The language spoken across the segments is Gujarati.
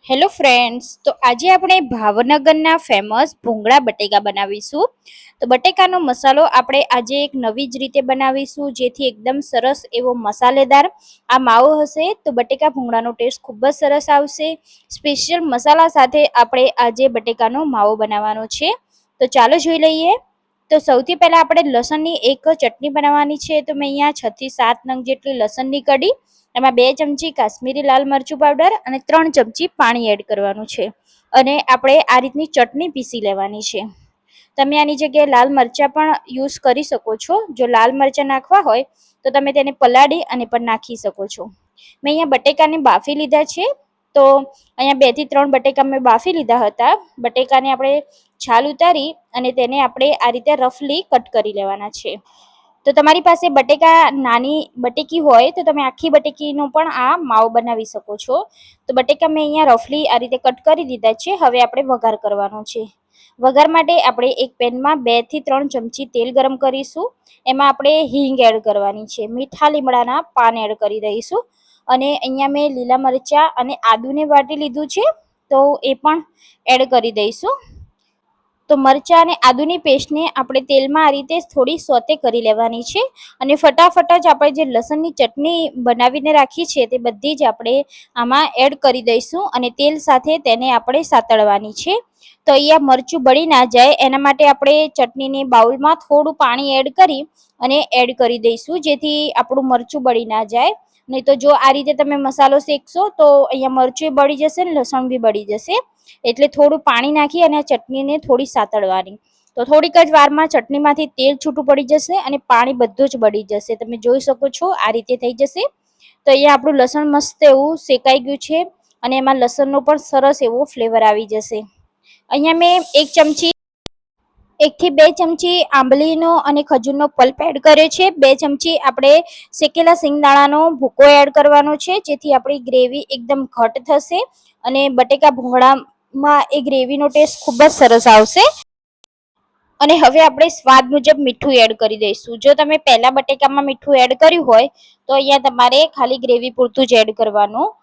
હેલો ફ્રેન્ડ્સ, તો આજે આપણે ભાવનગરના ફેમસ ભૂંગળા બટેકા બનાવીશું. તો બટેકાનો મસાલો આપણે આજે એક નવી જ રીતે બનાવીશું, જેથી એકદમ સરસ એવો મસાલેદાર આ માવો હશે તો બટેકા ભૂંગળાનો ટેસ્ટ ખૂબ જ સરસ આવશે. સ્પેશિયલ મસાલા સાથે આપણે આજે બટેકાનો માવો બનાવવાનો છે. તો ચાલો જોઈ લઈએ. તો સૌથી પહેલા આપણે લસણની એક ચટણી બનાવવાની છે. તો મેં અહીંયા 6 થી 7 નંગ જેટલી લસણની કડી, એમાં 2 ચમચી કાશ્મીરી લાલ મરચું પાવડર અને 3 ચમચી પાણી એડ કરવાનું છે. અને આપણે આ રીતની ચટણી પીસી લેવાની છે. તમે આની જગ્યાએ લાલ મરચાં પણ યુઝ કરી શકો છો. જો લાલ મરચાં નાખવા હોય તો તમે તેને પલાળી અને પણ નાખી શકો છો. મેં અહીંયા બટેકાને બાફી લીધા છે. તો અહીંયા 2 થી 3 બટેકા મેં બાફી લીધા હતા. બટેકાને આપણે છાલ ઉતારી અને તેને આપણે આ રીતે રફલી કટ કરી લેવાના છે. તો તમારી પાસે બટેકા નાની બટેકી હોય તો તમે આખી બટેકીનો પણ આ માવો બનાવી શકો છો. તો બટેકા મેં અહીંયા રફલી આ રીતે કટ કરી દીધા છે. હવે આપણે વઘાર કરવાનો છે. વઘાર માટે આપણે એક પેનમાં 2 થી 3 ચમચી તેલ ગરમ કરીશું. એમાં આપણે હિંગ એડ કરવાની છે. મીઠા લીમડાના પાન એડ કરી દઈશું. અને અહીંયા મેં લીલા મરચાં અને આદુને વાટી લીધું છે, તો એ પણ એડ કરી દઈશું. તો મરચાં અને આદુની પેસ્ટને આપણે તેલમાં આ રીતે થોડી સોતે કરી લેવાની છે. અને ફટાફટ જ આપણે જે લસણની ચટણી બનાવીને રાખી છે તે બધી જ આપણે આમાં એડ કરી દઈશું અને તેલ સાથે તેને આપણે સાતળવાની છે. તો અહીંયા મરચું બળી ના જાય એના માટે આપણે ચટણીની બાઉલમાં થોડું પાણી એડ કરી અને એડ કરી દઈશું, જેથી આપણું મરચું બળી ના જાય. નહીં તો જો આ રીતે તમે મસાલો શેકશો તો અહીંયા મરચું બળી જશે ને લસણ બી બળી જશે. એટલે થોડું પાણી નાખી અને આ ચટણીને થોડી સાતળવાની. તો થોડીક જ વારમાં ચટણીમાંથી તેલ છૂટું પડી જશે અને પાણી બધું જ બળી જશે. તમે જોઈ શકો છો આ રીતે થઈ જશે. તો અહીંયા આપણું લસણ મસ્ત એવું શેકાઈ ગયું છે અને એમાં લસણનો પણ સરસ એવો ફ્લેવર આવી જશે. અહીંયા મેં 1 થી 2 ચમચી આંબલીનો અને ખજૂરનો પલ્પ એડ કર્યો છે. 2 ચમચી આપણે શેકેલા સિંગદાણાનો ભૂકો એડ કરવાનો છે, જેથી આપણી ગ્રેવી એકદમ ઘટ થશે અને બટેકા ભૂંગળામાં એ ગ્રેવીનો ટેસ્ટ ખૂબ જ સરસ આવશે. અને હવે આપણે સ્વાદ મુજબ મીઠું એડ કરી દઈશું. જો તમે પહેલા બટેકામાં મીઠું એડ કર્યું હોય તો અહીંયા તમારે ખાલી ગ્રેવી પૂરતું જ એડ કરવાનું.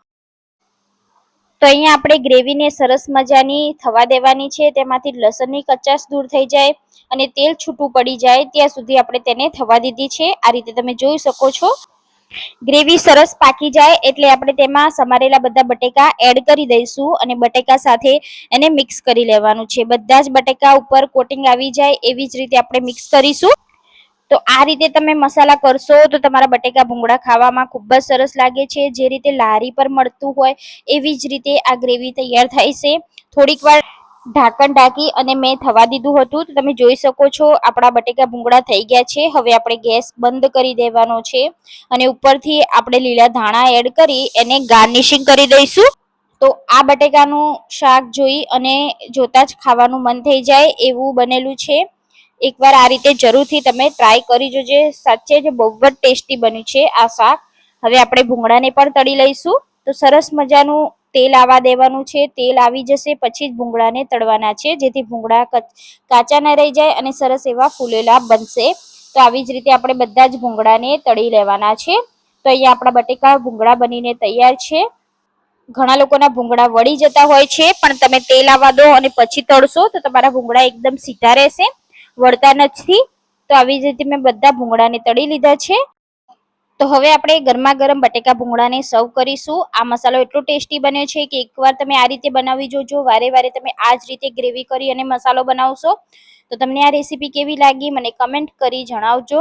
તો અહીંયા આપણે ગ્રેવીને સરસ મજાની થવા દેવાની છે. તેમાંથી લસણની કચાશ દૂર થઈ જાય અને તેલ છૂટું પડી જાય ત્યાં સુધી આપણે તેને થવા દીધી છે. આ રીતે તમે જોઈ શકો છો. ગ્રેવી સરસ પાકી જાય એટલે આપણે તેમાં સમારેલા બધા બટેકા એડ કરી દઈશું અને બટેકા સાથે એને મિક્સ કરી લેવાનું છે. બધા જ બટેકા ઉપર કોટિંગ આવી જાય એવી જ રીતે આપણે મિક્સ કરીશું. તો આ રીતે તમે મસાલા કરશો તો તમારા બટેકા ભૂંગળા ખાવામાં ખૂબ જ સરસ લાગે છે. જે રીતે લારી પર મળતું હોય એવી જ રીતે આ ગ્રેવી તૈયાર થાય છે. થોડીક વાર ઢાંકણ ઢાંકી અને મેં થવા દીધું હતું. તો તમે જોઈ શકો છો આપણા બટેકા ભૂંગળા થઈ ગયા છે. હવે આપણે ગેસ બંધ કરી દેવાનો છે અને ઉપરથી આપણે લીલા ધાણા એડ કરી એને ગાર્નિશિંગ કરી દઈશું. તો આ બટેકાનું શાક જોઈ અને જોતા જ ખાવાનું મન થઈ જાય એવું બનેલું છે. એકવાર આ રીતે જરૂરથી તમે ટ્રાય કરી જોજે. સાચે જ બહુ જ ટેસ્ટી બન્યું છે આ શાક. હવે આપણે ભૂંગળાને પણ તળી લઈશું. તો સરસ મજાનું તેલ આવવા દેવાનું છે. તેલ આવી જશે પછી જ ભૂંગળાને તળવાના છે, જેથી ભૂંગળા કાચા ન રહી જાય અને સરસ એવા ફૂલેલા બનશે. તો આવી જ રીતે આપણે બધા જ ભૂંગળાને તળી લેવાના છે. તો અહીંયા આપણા બટેકા ભૂંગળા બનીને તૈયાર છે. ઘણા લોકોના ભૂંગળા વળી જતા હોય છે, પણ તમે તેલ આવવા દો અને પછી તળશો તો તમારા ભૂંગળા એકદમ સીધા રહેશે, વળતા નથી. તો આવી જ રીતે મેં બધા ભૂંગળાને તળી લીધા છે. તો હવે આપણે ગરમા ગરમ બટેકા ભૂંગળાને સર્વ કરીશું. આ મસાલો એટલો ટેસ્ટી બન્યો છે કે એકવાર તમે આ રીતે બનાવી જોજો. વારે વારે તમે આ જ રીતે ગ્રેવી કરી અને મસાલો બનાવશો. તો તમને આ રેસીપી કેવી લાગી મને કમેન્ટ કરી જણાવજો.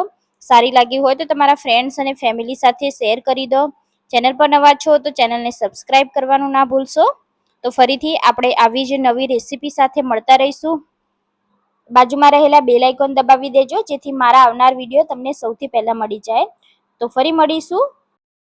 સારી લાગી હોય તો તમારા ફ્રેન્ડ્સ અને ફેમિલી સાથે શેર કરી દો. ચેનલ પર નવા છો તો ચેનલને સબસ્ક્રાઈબ કરવાનું ના ભૂલશો. તો ફરીથી આપણે આવી જ નવી રેસીપી સાથે મળતા રહીશું. બાજુમાં રહેલા બેલ આઇકોન દબાવી દેજો, જેથી મારા આવનાર વિડીયો તમને સૌથી પહેલા મળી જાય. તો ફરી મળીશું.